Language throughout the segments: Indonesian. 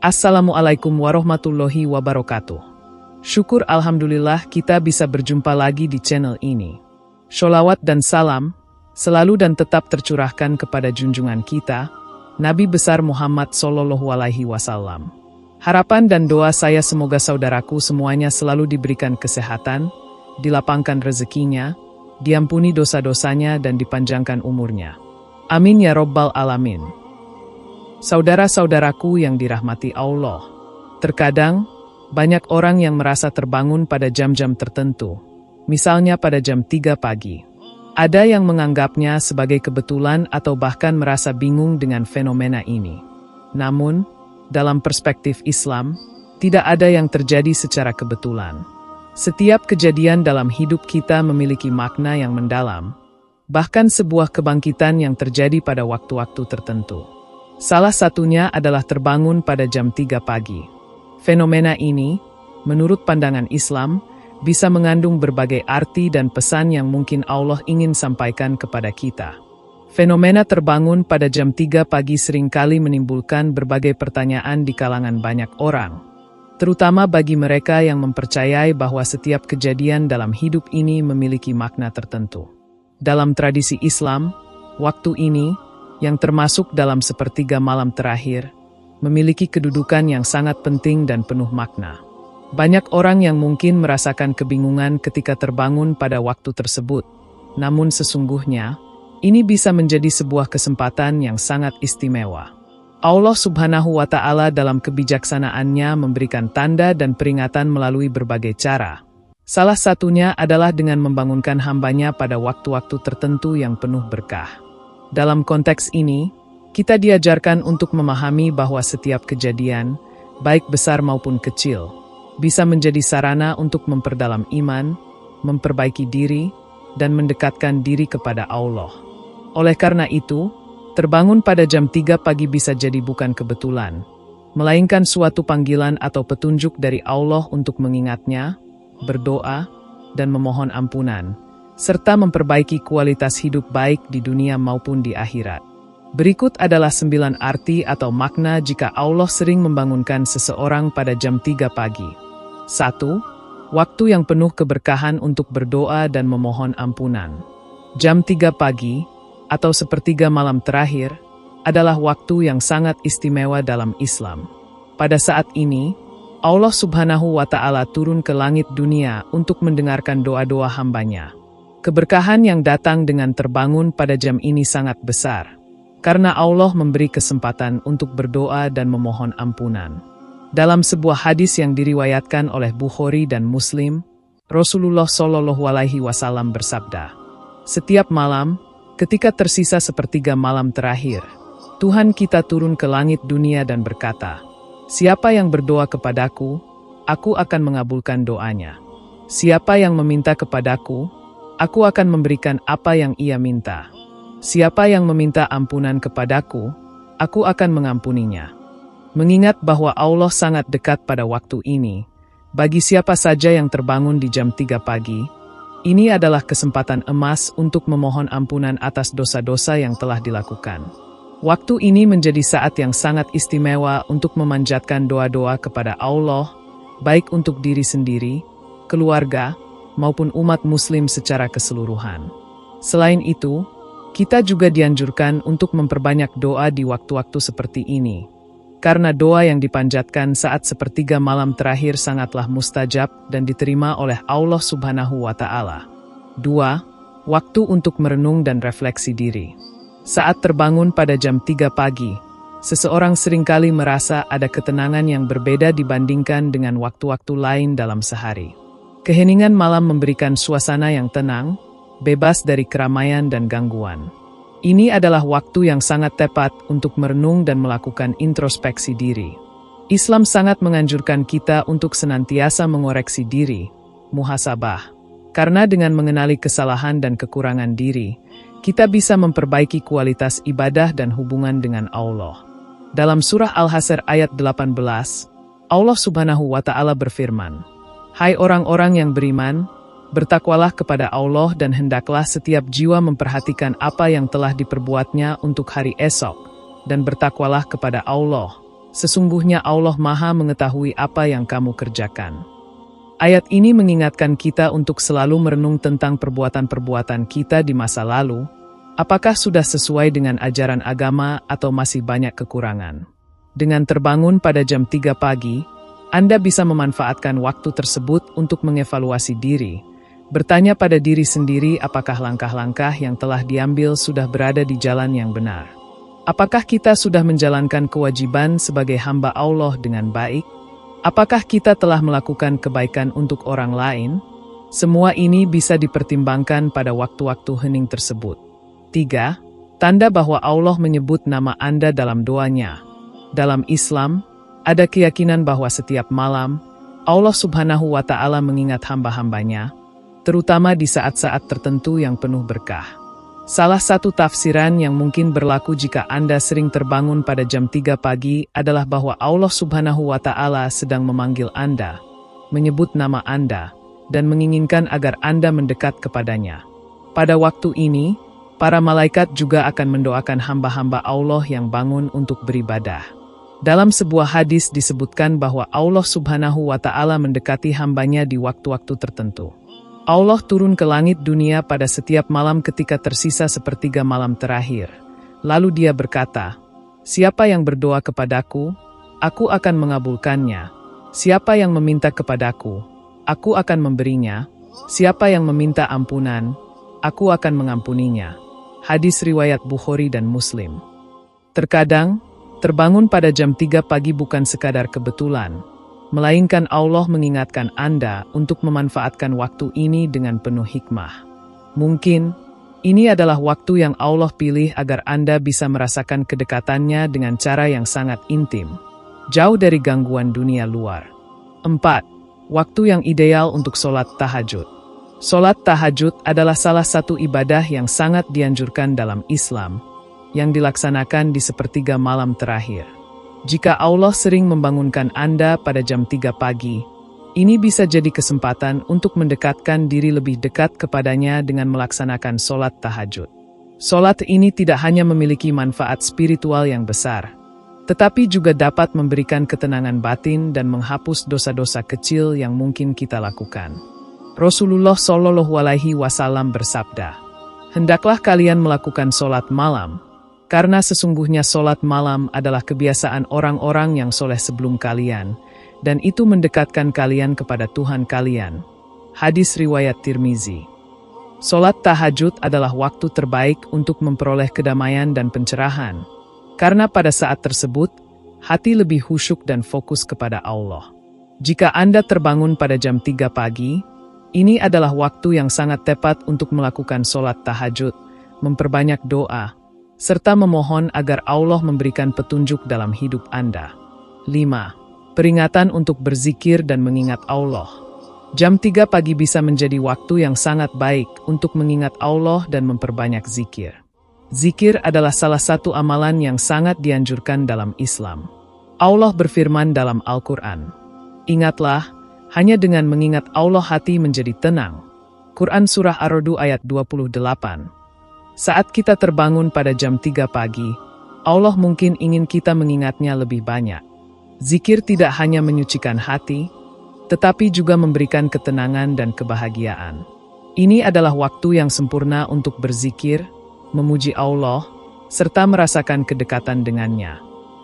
Assalamualaikum warahmatullahi wabarakatuh. Syukur alhamdulillah kita bisa berjumpa lagi di channel ini. Sholawat dan salam selalu dan tetap tercurahkan kepada junjungan kita, Nabi besar Muhammad Sallallahu Alaihi Wasallam. Harapan dan doa saya semoga saudaraku semuanya selalu diberikan kesehatan, dilapangkan rezekinya, diampuni dosa-dosanya dan dipanjangkan umurnya. Amin ya Rabbal Alamin. Saudara-saudaraku yang dirahmati Allah, terkadang banyak orang yang merasa terbangun pada jam-jam tertentu, misalnya pada jam 3 pagi. Ada yang menganggapnya sebagai kebetulan atau bahkan merasa bingung dengan fenomena ini. Namun, dalam perspektif Islam, tidak ada yang terjadi secara kebetulan. Setiap kejadian dalam hidup kita memiliki makna yang mendalam, bahkan sebuah kebangkitan yang terjadi pada waktu-waktu tertentu. Salah satunya adalah terbangun pada jam 3 pagi. Fenomena ini, menurut pandangan Islam, bisa mengandung berbagai arti dan pesan yang mungkin Allah ingin sampaikan kepada kita. Fenomena terbangun pada jam 3 pagi seringkali menimbulkan berbagai pertanyaan di kalangan banyak orang, terutama bagi mereka yang mempercayai bahwa setiap kejadian dalam hidup ini memiliki makna tertentu. Dalam tradisi Islam, waktu ini, yang termasuk dalam sepertiga malam terakhir, memiliki kedudukan yang sangat penting dan penuh makna. Banyak orang yang mungkin merasakan kebingungan ketika terbangun pada waktu tersebut, namun sesungguhnya, ini bisa menjadi sebuah kesempatan yang sangat istimewa. Allah Subhanahu wa Ta'ala dalam kebijaksanaannya memberikan tanda dan peringatan melalui berbagai cara. Salah satunya adalah dengan membangunkan hambanya pada waktu-waktu tertentu yang penuh berkah. Dalam konteks ini, kita diajarkan untuk memahami bahwa setiap kejadian, baik besar maupun kecil, bisa menjadi sarana untuk memperdalam iman, memperbaiki diri, dan mendekatkan diri kepada Allah. Oleh karena itu, terbangun pada jam 3 pagi bisa jadi bukan kebetulan, melainkan suatu panggilan atau petunjuk dari Allah untuk mengingatnya, berdoa, dan memohon ampunan, serta memperbaiki kualitas hidup baik di dunia maupun di akhirat. Berikut adalah 9 arti atau makna jika Allah sering membangunkan seseorang pada jam 3 pagi. 1. Waktu yang penuh keberkahan untuk berdoa dan memohon ampunan. Jam 3 pagi, atau sepertiga malam terakhir, adalah waktu yang sangat istimewa dalam Islam. Pada saat ini, Allah Subhanahu wa Ta'ala turun ke langit dunia untuk mendengarkan doa-doa hambanya. Keberkahan yang datang dengan terbangun pada jam ini sangat besar, karena Allah memberi kesempatan untuk berdoa dan memohon ampunan. Dalam sebuah hadis yang diriwayatkan oleh Bukhari dan Muslim, Rasulullah Shallallahu Alaihi Wasallam bersabda, "Setiap malam, ketika tersisa sepertiga malam terakhir, Tuhan kita turun ke langit dunia dan berkata, 'Siapa yang berdoa kepadaku, aku akan mengabulkan doanya. Siapa yang meminta kepadaku, aku akan memberikan apa yang ia minta. Siapa yang meminta ampunan kepadaku, aku akan mengampuninya.'" Mengingat bahwa Allah sangat dekat pada waktu ini, bagi siapa saja yang terbangun di jam 3 pagi, ini adalah kesempatan emas untuk memohon ampunan atas dosa-dosa yang telah dilakukan. Waktu ini menjadi saat yang sangat istimewa untuk memanjatkan doa-doa kepada Allah, baik untuk diri sendiri, keluarga, maupun umat muslim secara keseluruhan. Selain itu, kita juga dianjurkan untuk memperbanyak doa di waktu-waktu seperti ini, karena doa yang dipanjatkan saat sepertiga malam terakhir sangatlah mustajab dan diterima oleh Allah Subhanahu wa Ta'ala. 2. Waktu untuk merenung dan refleksi diri. Saat terbangun pada jam 3 pagi, seseorang seringkali merasa ada ketenangan yang berbeda dibandingkan dengan waktu-waktu lain dalam sehari. Keheningan malam memberikan suasana yang tenang, bebas dari keramaian dan gangguan. Ini adalah waktu yang sangat tepat untuk merenung dan melakukan introspeksi diri. Islam sangat menganjurkan kita untuk senantiasa mengoreksi diri, muhasabah. Karena dengan mengenali kesalahan dan kekurangan diri, kita bisa memperbaiki kualitas ibadah dan hubungan dengan Allah. Dalam surah Al-Hasr ayat 18, Allah Subhanahu wa Ta'ala berfirman, "Hai orang-orang yang beriman, bertakwalah kepada Allah dan hendaklah setiap jiwa memperhatikan apa yang telah diperbuatnya untuk hari esok, dan bertakwalah kepada Allah. Sesungguhnya Allah Maha mengetahui apa yang kamu kerjakan. Ayat ini mengingatkan kita untuk selalu merenung tentang perbuatan-perbuatan kita di masa lalu, apakah sudah sesuai dengan ajaran agama atau masih banyak kekurangan. Dengan terbangun pada jam 3 pagi, Anda bisa memanfaatkan waktu tersebut untuk mengevaluasi diri, bertanya pada diri sendiri apakah langkah-langkah yang telah diambil sudah berada di jalan yang benar. Apakah kita sudah menjalankan kewajiban sebagai hamba Allah dengan baik? Apakah kita telah melakukan kebaikan untuk orang lain? Semua ini bisa dipertimbangkan pada waktu-waktu hening tersebut. 3. Tanda bahwa Allah menyebut nama Anda dalam doanya. Dalam Islam, ada keyakinan bahwa setiap malam, Allah Subhanahu wa Ta'ala mengingat hamba-hambanya, terutama di saat-saat tertentu yang penuh berkah. Salah satu tafsiran yang mungkin berlaku jika Anda sering terbangun pada jam 3 pagi adalah bahwa Allah Subhanahu wa Ta'ala sedang memanggil Anda, menyebut nama Anda, dan menginginkan agar Anda mendekat kepadanya. Pada waktu ini, para malaikat juga akan mendoakan hamba-hamba Allah yang bangun untuk beribadah. Dalam sebuah hadis disebutkan bahwa Allah Subhanahu wa Ta'ala mendekati hambanya di waktu-waktu tertentu. Allah turun ke langit dunia pada setiap malam ketika tersisa sepertiga malam terakhir. Lalu dia berkata, "Siapa yang berdoa kepadaku, aku akan mengabulkannya. Siapa yang meminta kepadaku, aku akan memberinya. Siapa yang meminta ampunan, aku akan mengampuninya." Hadis riwayat Bukhari dan Muslim. Terkadang, terbangun pada jam 3 pagi bukan sekadar kebetulan, melainkan Allah mengingatkan Anda untuk memanfaatkan waktu ini dengan penuh hikmah. Mungkin, ini adalah waktu yang Allah pilih agar Anda bisa merasakan kedekatannya dengan cara yang sangat intim, jauh dari gangguan dunia luar. 4. Waktu yang ideal untuk sholat tahajud. Sholat tahajud adalah salah satu ibadah yang sangat dianjurkan dalam Islam, yang dilaksanakan di sepertiga malam terakhir. Jika Allah sering membangunkan Anda pada jam 3 pagi, ini bisa jadi kesempatan untuk mendekatkan diri lebih dekat kepadanya dengan melaksanakan sholat tahajud. Sholat ini tidak hanya memiliki manfaat spiritual yang besar, tetapi juga dapat memberikan ketenangan batin dan menghapus dosa-dosa kecil yang mungkin kita lakukan. Rasulullah Shallallahu Alaihi Wasallam bersabda, "Hendaklah kalian melakukan sholat malam, karena sesungguhnya sholat malam adalah kebiasaan orang-orang yang soleh sebelum kalian, dan itu mendekatkan kalian kepada Tuhan kalian." Hadis riwayat Tirmizi. Sholat tahajud adalah waktu terbaik untuk memperoleh kedamaian dan pencerahan, karena pada saat tersebut, hati lebih khusyuk dan fokus kepada Allah. Jika Anda terbangun pada jam 3 pagi, ini adalah waktu yang sangat tepat untuk melakukan sholat tahajud, memperbanyak doa, serta memohon agar Allah memberikan petunjuk dalam hidup Anda. 5. Peringatan untuk berzikir dan mengingat Allah. Jam 3 pagi bisa menjadi waktu yang sangat baik untuk mengingat Allah dan memperbanyak zikir. Zikir adalah salah satu amalan yang sangat dianjurkan dalam Islam. Allah berfirman dalam Al-Quran, "Ingatlah, hanya dengan mengingat Allah hati menjadi tenang." Quran Surah Ar-Ra'd ayat 28. Saat kita terbangun pada jam 3 pagi, Allah mungkin ingin kita mengingatnya lebih banyak. Zikir tidak hanya menyucikan hati, tetapi juga memberikan ketenangan dan kebahagiaan. Ini adalah waktu yang sempurna untuk berzikir, memuji Allah, serta merasakan kedekatan dengannya.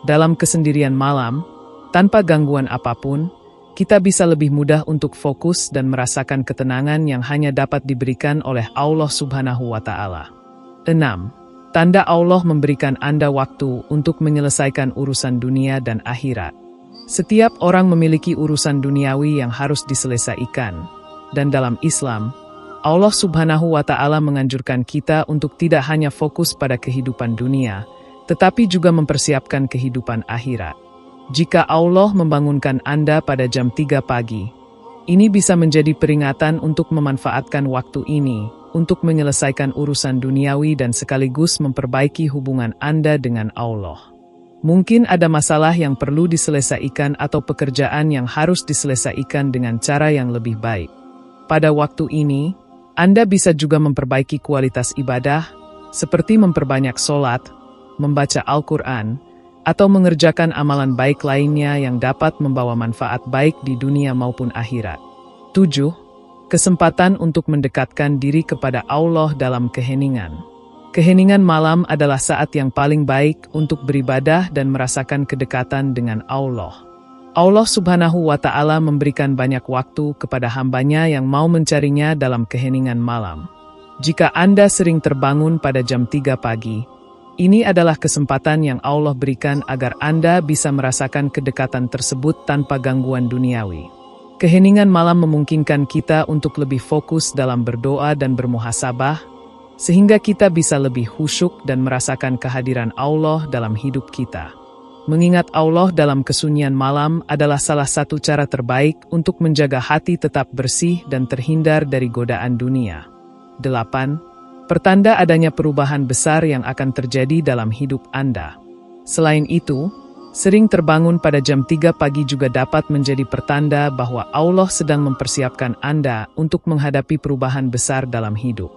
Dalam kesendirian malam, tanpa gangguan apapun, kita bisa lebih mudah untuk fokus dan merasakan ketenangan yang hanya dapat diberikan oleh Allah Subhanahu wa Ta'ala. 6. Tanda Allah memberikan Anda waktu untuk menyelesaikan urusan dunia dan akhirat. Setiap orang memiliki urusan duniawi yang harus diselesaikan, dan dalam Islam, Allah Subhanahu wa Ta'ala menganjurkan kita untuk tidak hanya fokus pada kehidupan dunia, tetapi juga mempersiapkan kehidupan akhirat. Jika Allah membangunkan Anda pada jam 3 pagi, ini bisa menjadi peringatan untuk memanfaatkan waktu ini untuk menyelesaikan urusan duniawi dan sekaligus memperbaiki hubungan Anda dengan Allah. Mungkin ada masalah yang perlu diselesaikan atau pekerjaan yang harus diselesaikan dengan cara yang lebih baik. Pada waktu ini, Anda bisa juga memperbaiki kualitas ibadah, seperti memperbanyak sholat, membaca Al-Quran, atau mengerjakan amalan baik lainnya yang dapat membawa manfaat baik di dunia maupun akhirat. 7. Kesempatan untuk mendekatkan diri kepada Allah dalam keheningan. Keheningan malam adalah saat yang paling baik untuk beribadah dan merasakan kedekatan dengan Allah. Allah Subhanahu wa Ta'ala memberikan banyak waktu kepada hambanya yang mau mencarinya dalam keheningan malam. Jika Anda sering terbangun pada jam 3 pagi, ini adalah kesempatan yang Allah berikan agar Anda bisa merasakan kedekatan tersebut tanpa gangguan duniawi. Keheningan malam memungkinkan kita untuk lebih fokus dalam berdoa dan bermuhasabah, sehingga kita bisa lebih khusyuk dan merasakan kehadiran Allah dalam hidup kita. Mengingat Allah dalam kesunyian malam adalah salah satu cara terbaik untuk menjaga hati tetap bersih dan terhindar dari godaan dunia. 8. Pertanda adanya perubahan besar yang akan terjadi dalam hidup Anda. Selain itu, sering terbangun pada jam 3 pagi juga dapat menjadi pertanda bahwa Allah sedang mempersiapkan Anda untuk menghadapi perubahan besar dalam hidup.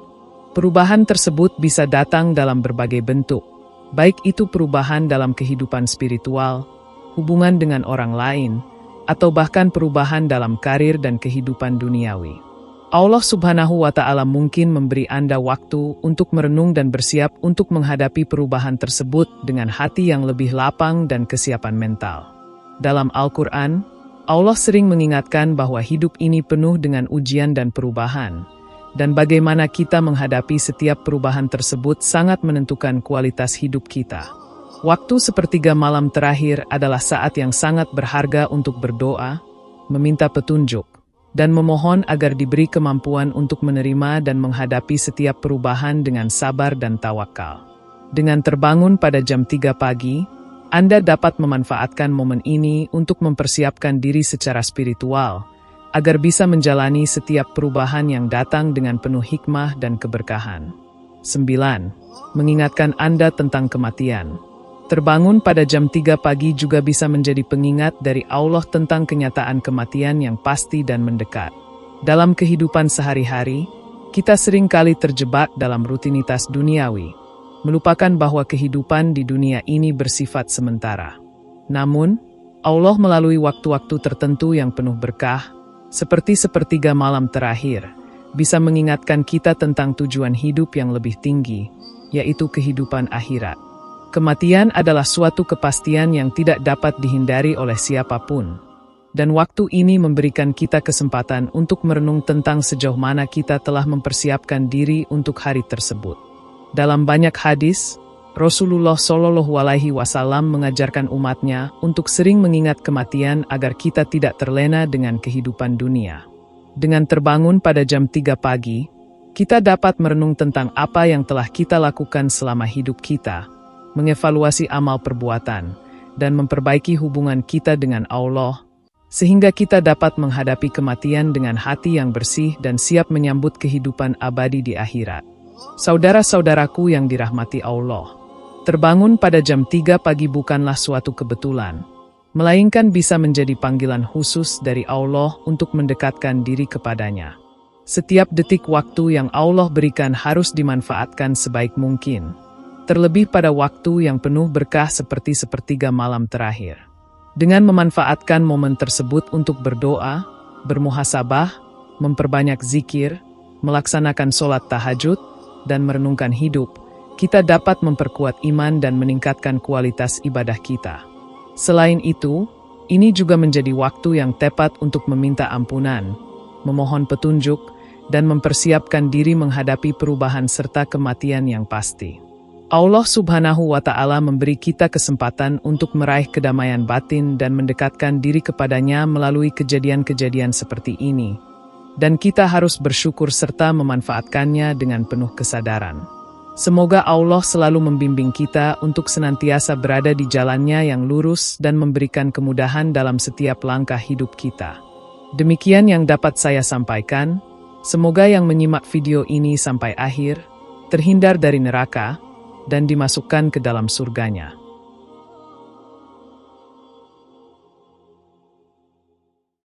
Perubahan tersebut bisa datang dalam berbagai bentuk, baik itu perubahan dalam kehidupan spiritual, hubungan dengan orang lain, atau bahkan perubahan dalam karir dan kehidupan duniawi. Allah Subhanahu wa Ta'ala mungkin memberi Anda waktu untuk merenung dan bersiap untuk menghadapi perubahan tersebut dengan hati yang lebih lapang dan kesiapan mental. Dalam Al-Quran, Allah sering mengingatkan bahwa hidup ini penuh dengan ujian dan perubahan, dan bagaimana kita menghadapi setiap perubahan tersebut sangat menentukan kualitas hidup kita. Waktu sepertiga malam terakhir adalah saat yang sangat berharga untuk berdoa, meminta petunjuk, dan memohon agar diberi kemampuan untuk menerima dan menghadapi setiap perubahan dengan sabar dan tawakal. Dengan terbangun pada jam 3 pagi, Anda dapat memanfaatkan momen ini untuk mempersiapkan diri secara spiritual, agar bisa menjalani setiap perubahan yang datang dengan penuh hikmah dan keberkahan. 9. Mengingatkan Anda tentang kematian. Terbangun pada jam 3 pagi juga bisa menjadi pengingat dari Allah tentang kenyataan kematian yang pasti dan mendekat. Dalam kehidupan sehari-hari, kita seringkali terjebak dalam rutinitas duniawi, melupakan bahwa kehidupan di dunia ini bersifat sementara. Namun, Allah melalui waktu-waktu tertentu yang penuh berkah, seperti sepertiga malam terakhir, bisa mengingatkan kita tentang tujuan hidup yang lebih tinggi, yaitu kehidupan akhirat. Kematian adalah suatu kepastian yang tidak dapat dihindari oleh siapapun, dan waktu ini memberikan kita kesempatan untuk merenung tentang sejauh mana kita telah mempersiapkan diri untuk hari tersebut. Dalam banyak hadis, Rasulullah Shallallahu Alaihi Wasallam mengajarkan umatnya untuk sering mengingat kematian agar kita tidak terlena dengan kehidupan dunia. Dengan terbangun pada jam 3 pagi, kita dapat merenung tentang apa yang telah kita lakukan selama hidup kita, mengevaluasi amal perbuatan, dan memperbaiki hubungan kita dengan Allah, sehingga kita dapat menghadapi kematian dengan hati yang bersih dan siap menyambut kehidupan abadi di akhirat. Saudara-saudaraku yang dirahmati Allah, terbangun pada jam 3 pagi bukanlah suatu kebetulan, melainkan bisa menjadi panggilan khusus dari Allah untuk mendekatkan diri kepadanya. Setiap detik waktu yang Allah berikan harus dimanfaatkan sebaik mungkin, terlebih pada waktu yang penuh berkah seperti sepertiga malam terakhir. Dengan memanfaatkan momen tersebut untuk berdoa, bermuhasabah, memperbanyak zikir, melaksanakan sholat tahajud, dan merenungkan hidup, kita dapat memperkuat iman dan meningkatkan kualitas ibadah kita. Selain itu, ini juga menjadi waktu yang tepat untuk meminta ampunan, memohon petunjuk, dan mempersiapkan diri menghadapi perubahan serta kematian yang pasti. Allah Subhanahu wa Ta'ala memberi kita kesempatan untuk meraih kedamaian batin dan mendekatkan diri kepadanya melalui kejadian-kejadian seperti ini, dan kita harus bersyukur serta memanfaatkannya dengan penuh kesadaran. Semoga Allah selalu membimbing kita untuk senantiasa berada di jalannya yang lurus dan memberikan kemudahan dalam setiap langkah hidup kita. Demikian yang dapat saya sampaikan. Semoga yang menyimak video ini sampai akhir terhindar dari neraka dan dimasukkan ke dalam surganya.